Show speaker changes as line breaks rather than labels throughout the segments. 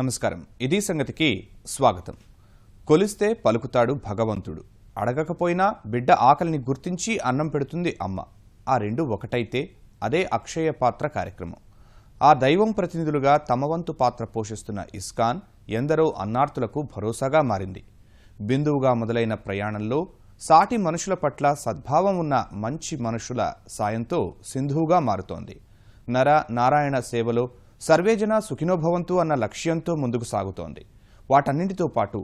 నమస్కారం. ఇది సంగతికి స్వాగతం. కొలిస్తే పలుకుతాడు భగవంతుడు. అడగకపోయినా బిడ్డ ఆకలిని గుర్తించి అన్నం పెడుతుంది అమ్మ. ఆ రెండు ఒకటైతే అదే అక్షయ పాత్ర కార్యక్రమం. ఆ దైవం ప్రతినిధులుగా తమ వంతు పాత్ర పోషిస్తున్న ఇస్కాన్ ఎందరో అన్నార్తులకు భరోసాగా మారింది. బిందువుగా మొదలైన ప్రయాణంలో సాటి మనుషుల పట్ల సద్భావం ఉన్న మంచి మనుషుల సాయంతో సింధువుగా మారుతోంది. నర నారాయణ సేవలో సర్వేజన సుఖినోభవంతు అన్న లక్ష్యంతో ముందుకు సాగుతోంది. వాటన్నింటితో పాటు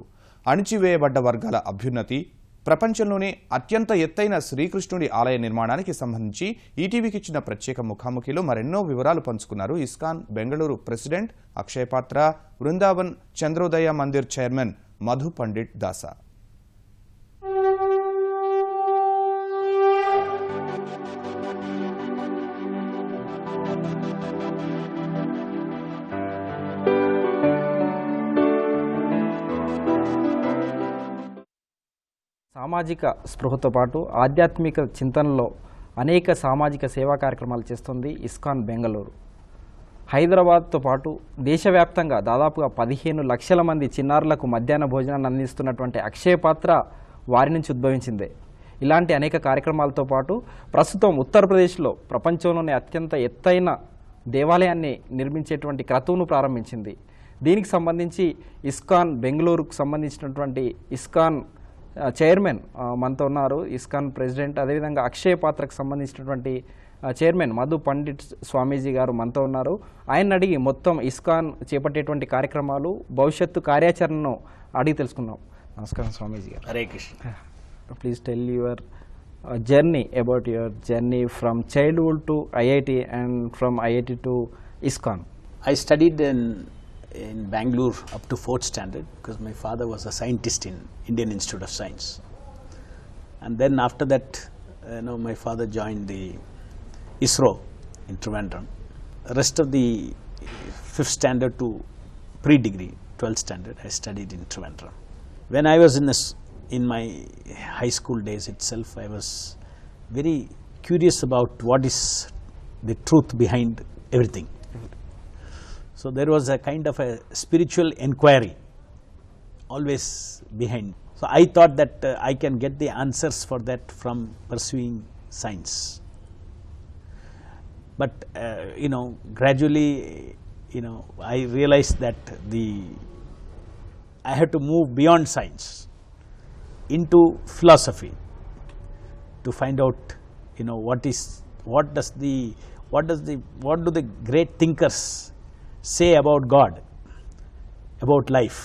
అణిచివేయబడ్డ వర్గాల అభ్యున్నతి, ప్రపంచంలోనే అత్యంత ఎత్తైన శ్రీకృష్ణుడి ఆలయ నిర్మాణానికి సంబంధించి ఈటీవీకి ఇచ్చిన ప్రత్యేక ముఖాముఖిలో మరెన్నో వివరాలు పంచుకున్నారు ఇస్కాన్ బెంగళూరు ప్రెసిడెంట్ అక్షయ పాత్ర, బృందావన్ చంద్రోదయ మందిర్ చైర్మన్ మధు పండిట్ దాసా.
సామాజిక స్పృహతో పాటు ఆధ్యాత్మిక చింతనలో అనేక సామాజిక సేవా కార్యక్రమాలు చేస్తుంది ఇస్కాన్ బెంగళూరు. హైదరాబాద్తో పాటు దేశవ్యాప్తంగా దాదాపుగా 15 లక్షల మంది చిన్నారులకు మధ్యాహ్న భోజనాన్ని అందిస్తున్నటువంటి అక్షయ పాత్ర వారి నుంచి ఉద్భవించిందే. ఇలాంటి అనేక కార్యక్రమాలతో పాటు ప్రస్తుతం ఉత్తరప్రదేశ్లో ప్రపంచంలోనే అత్యంత ఎత్తైన దేవాలయాన్ని నిర్మించేటువంటి క్రతువును ప్రారంభించింది. దీనికి సంబంధించి ఇస్కాన్ బెంగళూరుకు సంబంధించినటువంటి ఇస్కాన్ చైర్మన్ మనతో ఉన్నారు, ఇస్కాన్ ప్రెసిడెంట్, అదేవిధంగా అక్షయ పాత్రకు సంబంధించినటువంటి చైర్మన్ మధు పండిట్ స్వామీజీ గారు మనతో ఉన్నారు. ఆయన అడిగి మొత్తం ఇస్కాన్ చేపట్టేటువంటి కార్యక్రమాలు, భవిష్యత్తు కార్యాచరణను అడిగి తెలుసుకుందాం. నమస్కారం స్వామీజీ గారు.
Hare Krishna.
Please tell your journey, about your journey from childhood to IIT and from IIT to Iskcon.
I studied in Bangalore up to 4th standard because my father was a scientist in Indian Institute of Science. And then after that, my father joined the ISRO in Trivandrum. The rest of the 5th standard to pre-degree, 12th standard, I studied in Trivandrum. When I was in my high school days itself, I was very curious about what is the truth behind everything. So there was a kind of a spiritual inquiry always behind. So I thought that I can get the answers for that from pursuing science. But gradually, I realized that I had to move beyond science into philosophy to find out what do the great thinkers say about God, about life,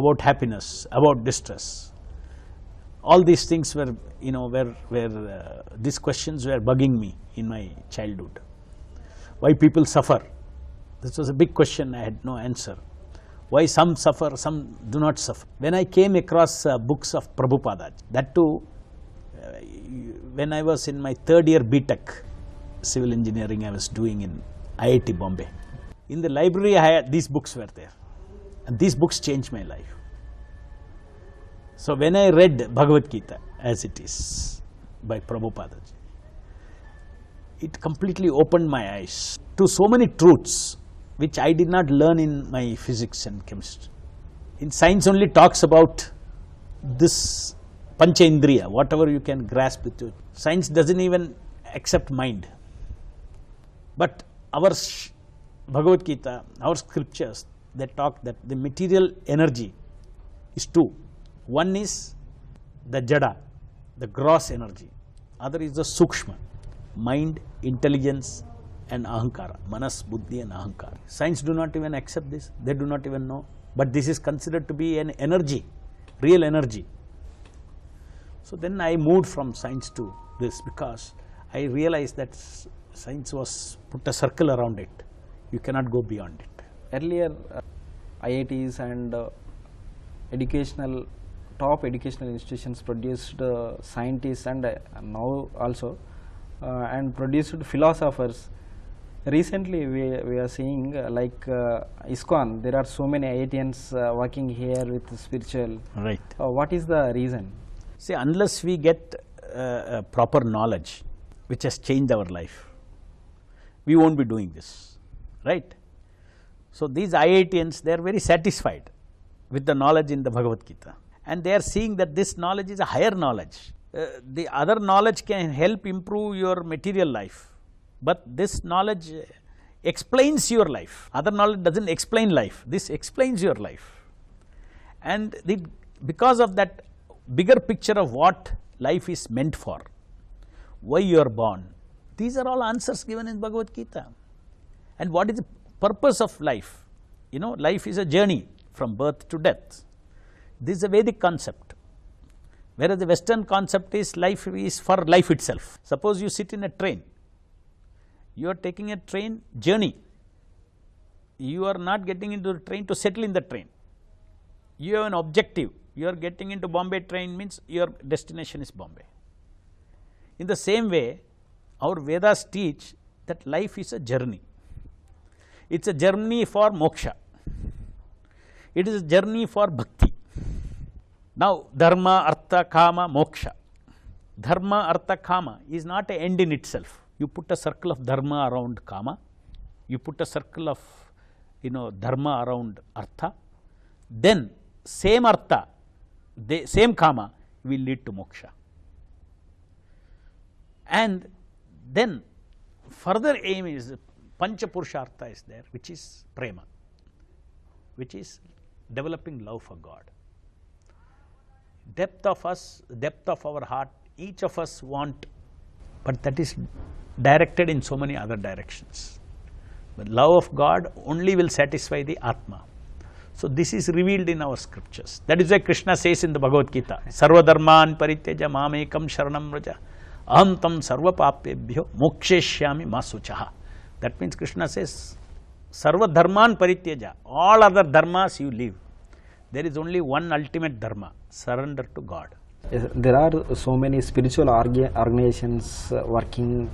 about happiness, about distress. All these things were these questions were bugging me in my childhood. Why people suffer? This was a big question. I had no answer. Why some suffer, some do not suffer. When I came across books of Prabhupada, that too when I was in my 3rd year BTech civil engineering I was doing in IIT Bombay. In the library these books were there, and these books changed my life. So when I read Bhagavad Gita as it is by Prabhupada, it completely opened my eyes to so many truths which I did not learn in my physics and chemistry. In science only talks about this pancha indriya, whatever you can grasp with you. Science doesn't even accept mind. But our Bhagavad Gita, our scriptures, they talk that the material energy is two. One is the jada, the gross energy. Other is the sukshma, mind, intelligence and ahankara, manas, buddhi and ahankara. Science do not even accept this, they do not even know, but this is considered to be an energy, real energy. So then I moved from science to this because I realized that science was put a circle around it. You cannot go beyond it.
Earlier IITs and top educational institutions produced scientists and now also and produced philosophers. Recently we are seeing like Iskcon, there are so many IITians working here with spiritual.
Right.
What is the reason?
See, unless we get proper knowledge which has changed our life, we won't be doing this, right? So these IITians, they are very satisfied with the knowledge in the Bhagavad Gita, and they are seeing that this knowledge is a higher knowledge. The other knowledge can help improve your material life, but this knowledge explains your life. Other knowledge doesn't explain life. This explains your life. And because of that bigger picture of what life is meant for, why you are born, these are all answers given in Bhagavad Gita. And what is the purpose of life? You know, life is a journey from birth to death. This is a Vedic concept. Whereas the Western concept is life is for life itself. Suppose you sit in a train. You are taking a train journey. You are not getting into the train to settle in the train. You have an objective. You are getting into Bombay train means your destination is Bombay. In the same way, our Vedas teach that life is a journey. It's a journey for moksha. It is a journey for bhakti. Now, dharma, artha, kama, moksha. Dharma, artha, kama is not an end in itself. You put a circle of dharma around kama. You put a circle of, dharma around artha. Then, same artha, same kama will lead to moksha. And then, further aim is Pancha Purushartha is there, which is prema, which is developing love for God. Depth of our heart, each of us want, but that is directed in so many other directions. But love of God only will satisfy the Atma. So this is revealed in our scriptures. That is why Krishna says in the Bhagavad Gita, Sarva dharman parityaja mamekam sharanam vraja aham tam sarva papebhyo moksheshyami ma suchaha. That means Krishna says, Sarva dharman parityaja, all other dharmas you leave. There is only one ultimate dharma, surrender to God.
Yes, there are so many spiritual organizations working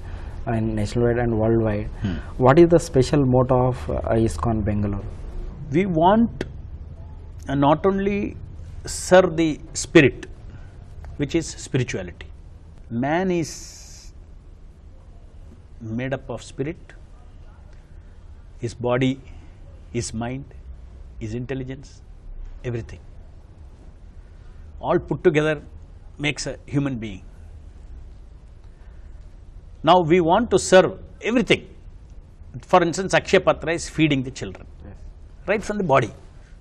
in nationwide and worldwide. What is the special motto of Iskcon Bangalore?
We want not only serve the spirit, which is spirituality. Man is made up of spirit, his body, his mind, his intelligence, everything. All put together makes a human being. Now we want to serve everything. For instance, Akshaya Patra is feeding the children. Yes. Right from the body.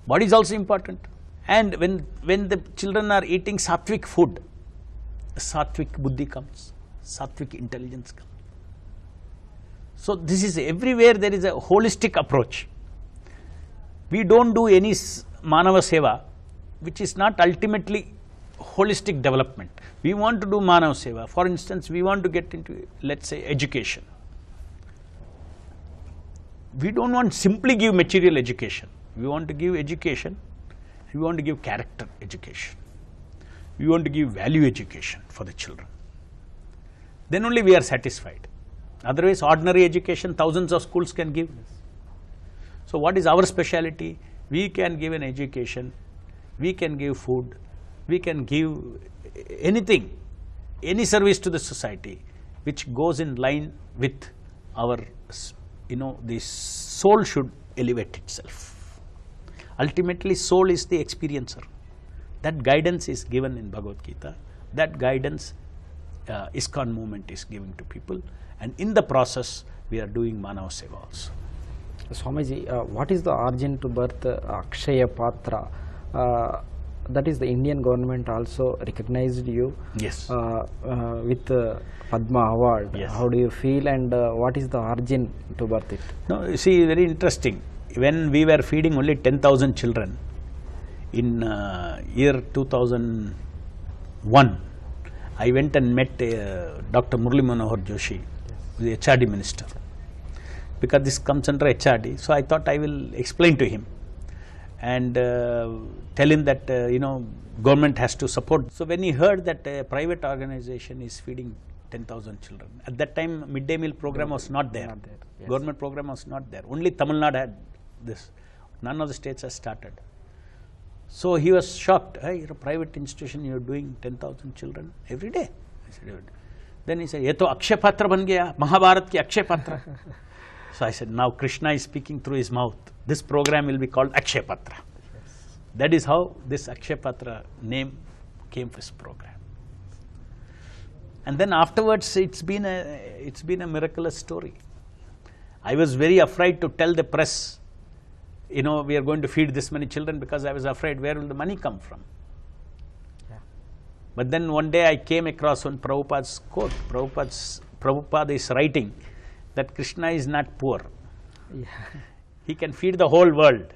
Body is also important. And when the children are eating sattvic food, sattvic buddhi comes, sattvic intelligence comes. So this is everywhere there is a holistic approach. We don't do any manava seva which is not ultimately holistic development. We want to do manava seva. For instance, we want to get into, let's say, education. We don't want simply give material education. We want to give education. We want to give character education. We want to give value education for the children. Then only we are satisfied. Otherwise, ordinary education, thousands of schools can give. So what is our speciality? We can give an education, we can give food, we can give anything, any service to the society which goes in line with our, the soul should elevate itself. Ultimately, soul is the experiencer. That guidance is given in Bhagavad Gita. That guidance Iskcon movement is giving to people, and in the process we are doing Manava Seva also.
Swamiji, what is the origin to birth Akshaya Patra? That is the Indian government also recognized you.
Yes.
With Padma Award.
Yes.
How do you feel, and what is the origin to birth it?
No, you see, very interesting. When we were feeding only 10,000 children in year 2001, I went and met Dr. Murli Manohar Joshi, the HRD minister. Because this comes under HRD, so I thought I will explain to him and tell him that government has to support. So when he heard that a private organization is feeding 10,000 children, at that time midday meal program was not there. Yes. Government program was not there. Only Tamil Nadu had this. None of the states has started. So he was shocked. Hey, you're a private institution, you're doing 10,000 children every day. I said, then he said, "Ye to Akshaya Patra ban gaya, Mahabharat ki Akshaya Patra." So I said, now Krishna is speaking through his mouth. this program will be called Akshaya Patra. That is how this Akshaya Patra name came for this program. And then afterwards, it's been a miraculous story. I was very afraid to tell the press, we are going to feed this many children, because I was afraid where will the money come from. Yeah. But then one day I came across one Prabhupada's quote. Prabhupada is writing that Krishna is not poor. Yeah. He can feed the whole world.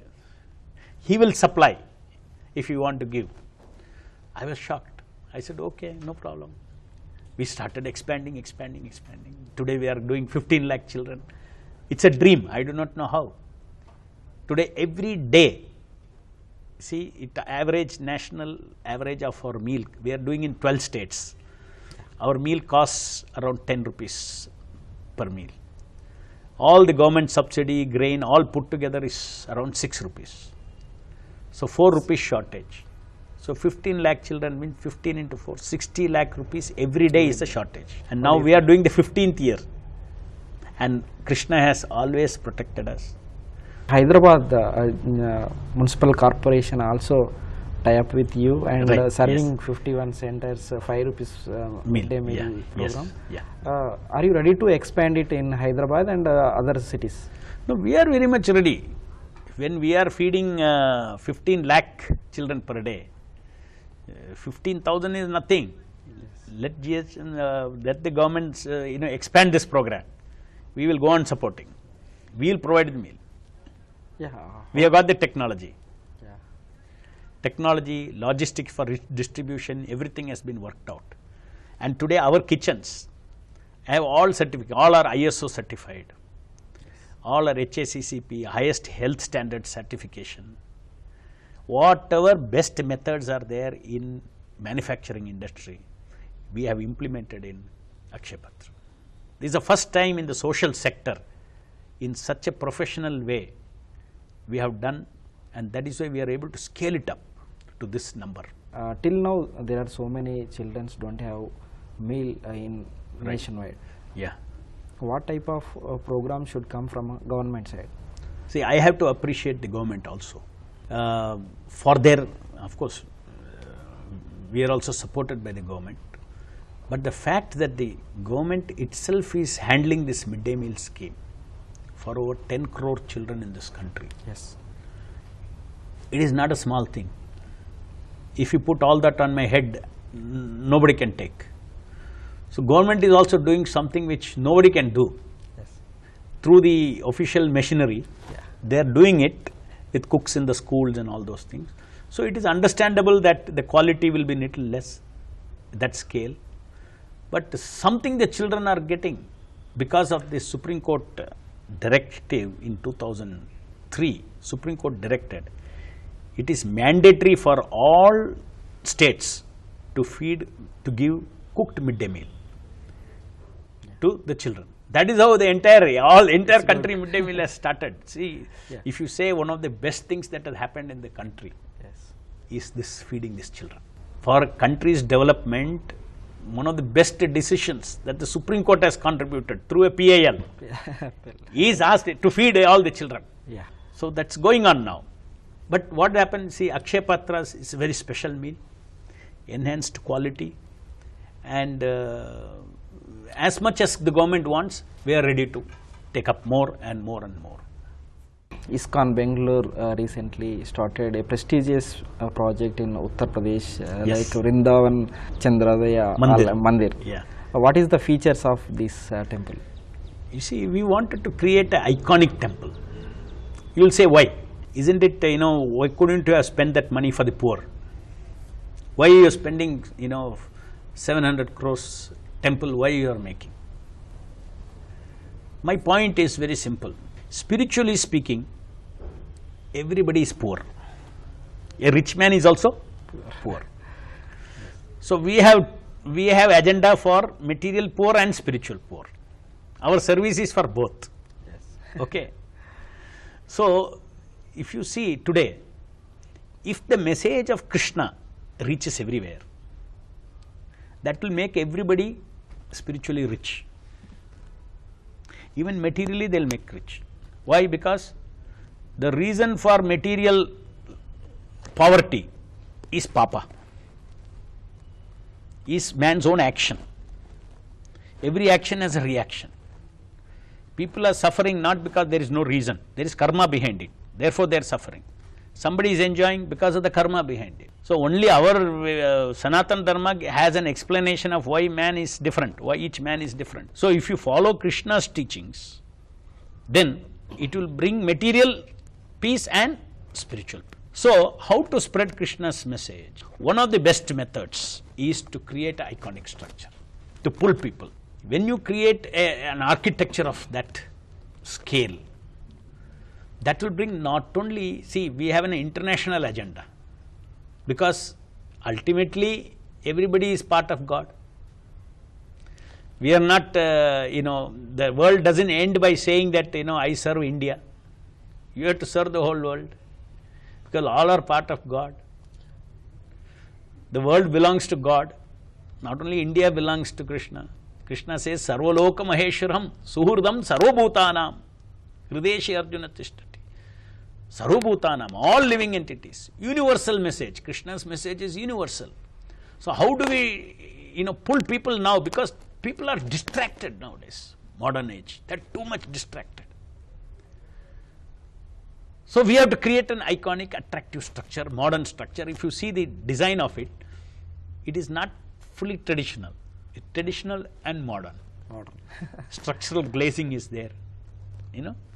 He will supply if you want to give. I was shocked. I said, okay, no problem. We started expanding. Today we are doing 15 lakh children. It's a dream. I do not know how. Today, every day, see, national average of our meal, we are doing in 12 states. Our meal costs around 10 rupees per meal. All the government subsidy, grain, all put together is around 6 rupees. So 4 rupees shortage. So 15 lakh children means 15 into 4, 60 lakh rupees every day is a shortage. And now we are doing the 15th year. And Krishna has always protected us.
Hyderabad Municipal Corporation also tie up with you and
Right,
serving
yes.
51 centers, 5 rupees midday meal program.
Yes,
Are you ready to expand it in Hyderabad and other cities?
No, we are very much ready. When we are feeding 15 lakh children per day, 15,000 is nothing. Yes. Let the government expand this program. We will go on supporting. We will provide the meal.
Yeah.
We have got the technology.
Yeah.
Technology, logistics for distribution, everything has been worked out. And today our kitchens have all certificates, all are ISO certified. Yes. All are HACCP, highest health standard certification. Whatever best methods are there in manufacturing industry, we have implemented in Akshaya Patra. This is the first time in the social sector, in such a professional way, we have done, and that is why we are able to scale it up to this number.
Till now, there are so many children don't have meal in nationwide.
Yeah.
What type of program should come from government side?
See, I have to appreciate the government also. For their, of course, we are also supported by the government. But the fact that the government itself is handling this midday meal scheme for over 10 crore children in this country.
Yes.
It is not a small thing. If you put all that on my head, nobody can take. So government is also doing something which nobody can do.
Yes.
Through the official machinery, they are doing it with cooks in the schools and all those things. So it is understandable that the quality will be little less, that scale. But something the children are getting because of the Supreme Court directive in 2003, Supreme Court directed, it is mandatory for all states to give cooked midday meal to the children. That is how the entire country midday meal has started. See, if you say one of the best things that has happened in the country is this feeding these children. For country's development, one of the best decisions that the Supreme Court has contributed through a PAL is asked to feed all the children.
Yeah.
So that's going on now. But what happens, see, Akshaya Patra is a very special meal, enhanced quality, and as much as the government wants, we are ready to take up more and more and more.
Iskcon Bangalore recently started a prestigious project in Uttar Pradesh, like Vrindavan Chandradaya Mandir.
Yeah.
What is the features of this temple?
You see, we wanted to create an iconic temple. You will say, why? Isn't it, why couldn't you have spent that money for the poor? Why are you spending, 700 crores temple, why you are making? My point is very simple. Spiritually speaking, everybody is poor. A rich man is also poor. So we have agenda for material poor and spiritual poor. Our service is for both. Yes. Okay. So if you see today, if the message of Krishna reaches everywhere, that will make everybody spiritually rich. Even materially they will make rich. Why? Because The reason for material poverty is papa, is man's own action. Every action has a reaction. People are suffering not because there is no reason, there is karma behind it, therefore they are suffering. Somebody is enjoying because of the karma behind it. So only our Sanatana Dharma has an explanation of why man is different, why each man is different. So if you follow Krishna's teachings, then it will bring material peace and spiritual peace. So how to spread Krishna's message? One of the best methods is to create an iconic structure, to pull people. When you create an architecture of that scale, that will bring not only, see, we have an international agenda, because ultimately everybody is part of God. We are not, the world doesn't end by saying that, I serve India. You have to serve the whole world, because all are part of God. The world belongs to God. Not only India belongs to Krishna. Krishna says, Sarvaloka Maheshwaram Suhurdam Sarvabhutanam Hrideshi Arjuna Tishtati. Sarvabhutanam, all living entities. Universal message. Krishna's message is universal. So how do we, pull people now? Because people are distracted nowadays, modern age. They're too much distracted. So we have to create an iconic, attractive structure, modern structure. If you see the design of it, it is not fully traditional. It's traditional and modern. Structural glazing is there,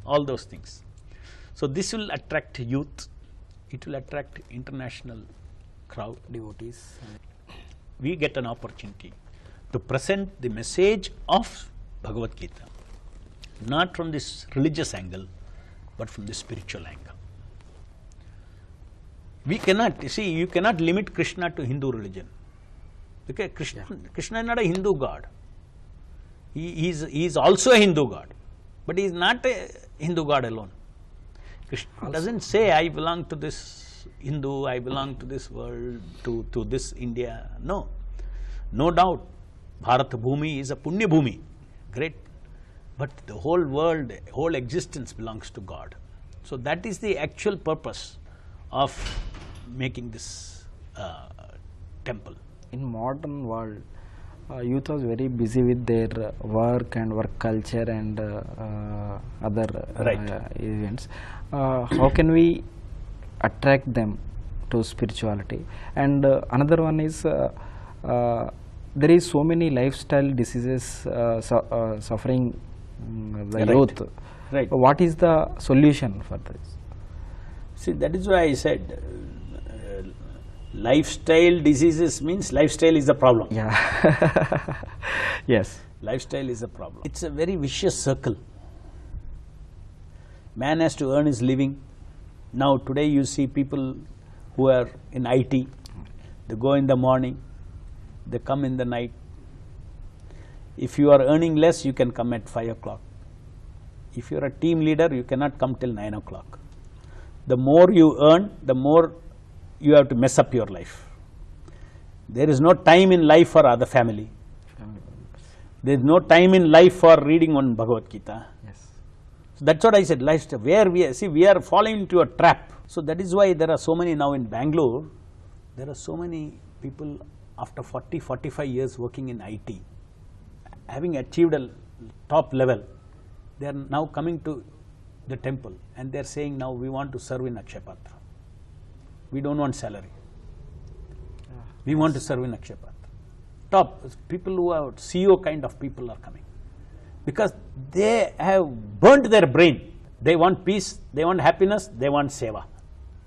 all those things. So this will attract youth, it will attract international crowd, devotees. We get an opportunity to present the message of Bhagavad Gita, not from this religious angle, but from the spiritual angle. We cannot, you cannot limit Krishna to Hindu religion. Okay, Krishna is not a Hindu god. He is also a Hindu god, but he is not a Hindu god alone. Krishna doesn't say, I belong to this Hindu, I belong to this world, to this India. No, no doubt. Bharat Bhumi is a Punya Bhumi, great. But the whole world, whole existence belongs to God. So that is the actual purpose of making this temple.
In modern world, youth was very busy with their work and work culture and other events. How can we attract them to spirituality? And another one is there is so many lifestyle diseases suffering the youth.
Right.
What is the solution for this?
See, that is why I said lifestyle diseases means lifestyle is the problem.
Yeah. Yes.
Lifestyle is a problem. It's a very vicious circle. Man has to earn his living. Now today you see people who are in IT, they go in the morning, they come in the night. If you are earning less, you can come at 5 o'clock. If you are a team leader, you cannot come till 9 o'clock. The more you earn, the more you have to mess up your life. There is no time in life for other family. There is no time in life for reading one Bhagavad Gita.
Yes.
So that's what I said, lifestyle. Where we are falling into a trap. So that is why there are so many now in Bangalore. There are so many people after 40, 45 years working in IT, having achieved a top level. They are now coming to the temple and they are saying, now we want to serve in Akshaya Patra. We don't want salary. We want to serve in Akshaya Patra. Top people who are CEO kind of people are coming because they have burnt their brain. They want peace, they want happiness, they want seva.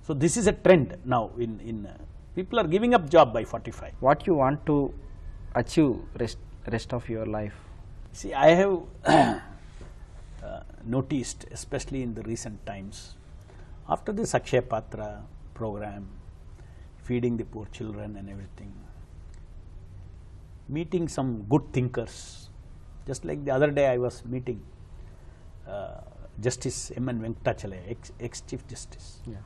So this is a trend now in people are giving up job by 45.
What you want to achieve rest of your life?
See, I have noticed, especially in the recent times, after this Akshaya Patra program, feeding the poor children and everything, meeting some good thinkers. Just like the other day I was meeting Justice M.N. Venkatachalaya, ex-Chief Justice.
Yeah.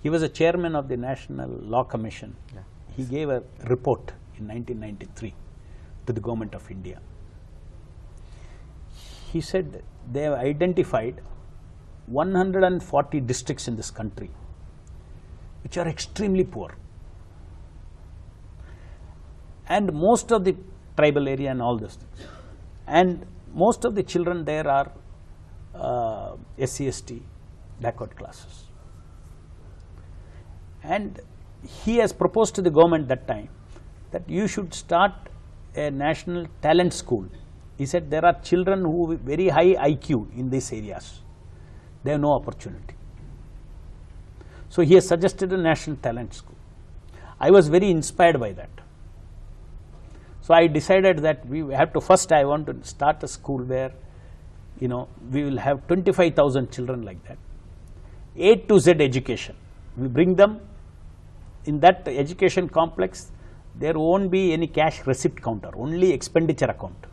He was a chairman of the National Law Commission.
Yeah.
He gave a report in 1993 to the government of India. He said they have identified 140 districts in this country which are extremely poor, and most of the tribal area and all those things, and most of the children there are SC/ST backward classes. And he has proposed to the government that time that you should start a national talent school. He said there are children who have very high IQ in these areas, they have no opportunity. So he has suggested a national talent school. I was very inspired by that. So I decided that we have to first, I want to start a school where, you know, we will have 25,000 children like that. A to Z education. We bring them in that education complex. There won't be any cash receipt counter, only expenditure account.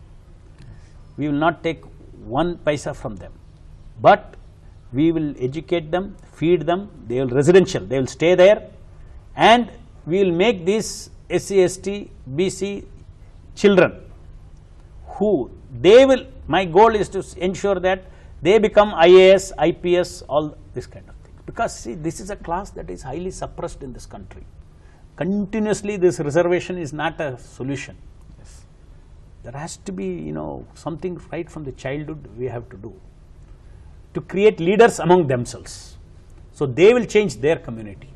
We will not take 1 paisa from them, but we will educate them, feed them, they will residential, they will stay there, and we will make these SC/ST, BC children who they will, my goal is to ensure that they become IAS, IPS, all this kind of thing. Because see, this is a class that is highly suppressed in this country. Continuously this reservation is not a solution. Yes. There has to be, you know, something right from the childhood we have to do to create leaders among themselves. So they will change their community.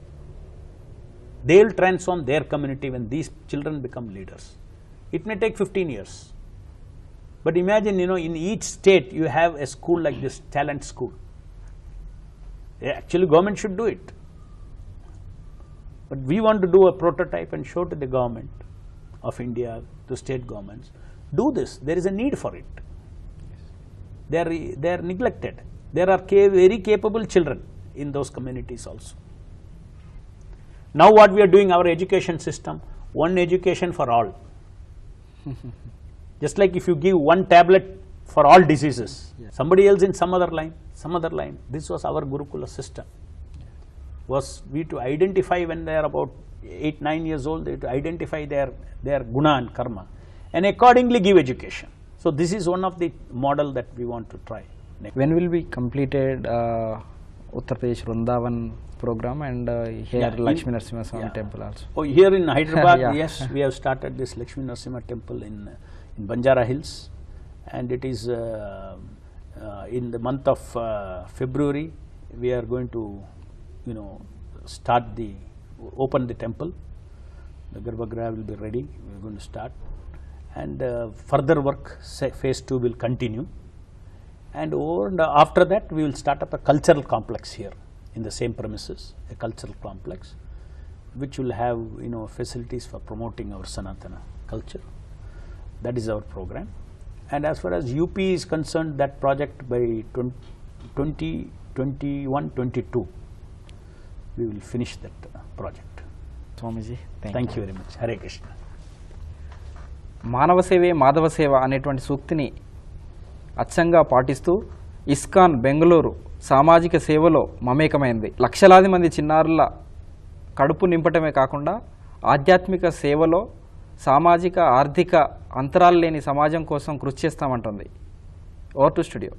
They will transform their community when these children become leaders. It may take 15 years. But imagine, you know, in each state you have a school like this, talent school. Actually government should do it. But we want to do a prototype and show to the government of India, to state governments, do this, there is a need for it. They are neglected. There are very capable children in those communities also. Now what we are doing, our education system, one education for all. Just like if you give one tablet for all diseases, somebody else in some other line, this was our Gurukula system. Was we to identify when they are about 8-9 years old, they to identify their guna and karma and accordingly give education. So this is one of the model that we want to try. Next.
When will be completed Uttar Pradesh Vrindavan program and here Lakshmi Narasimha Swami temple also?
Oh, here in Hyderabad, yes, we have started this Lakshmi Narasimha temple in Banjara Hills, and it is in the month of February we are going to, you know, open the temple. The Garbhagriha will be ready, we are going to start, and further work, phase 2 will continue, and after that we will start up a cultural complex here in the same premises, a cultural complex which will have, you know, facilities for promoting our Sanatana culture. That is our program. And as far as UP is concerned, that project by 2021-22 we will finish that project.
Swamiji,
thank you very much. Hare Krishna.
మానవ సేవే మాధవ సేవ అనేటువంటి సూక్తిని అచ్చంగా పాటిస్తూ ISKCON Bengaluru సామాజిక సేవలో మమేకమైంది. లక్షలాది మంది చిన్నారుల కడుపు నింపటమే కాకుండా ఆధ్యాత్మిక సేవలో సామాజిక ఆర్థిక అంతరాలు లేని సమాజం కోసం కృషి చేస్తామంటుంది. Over to studio.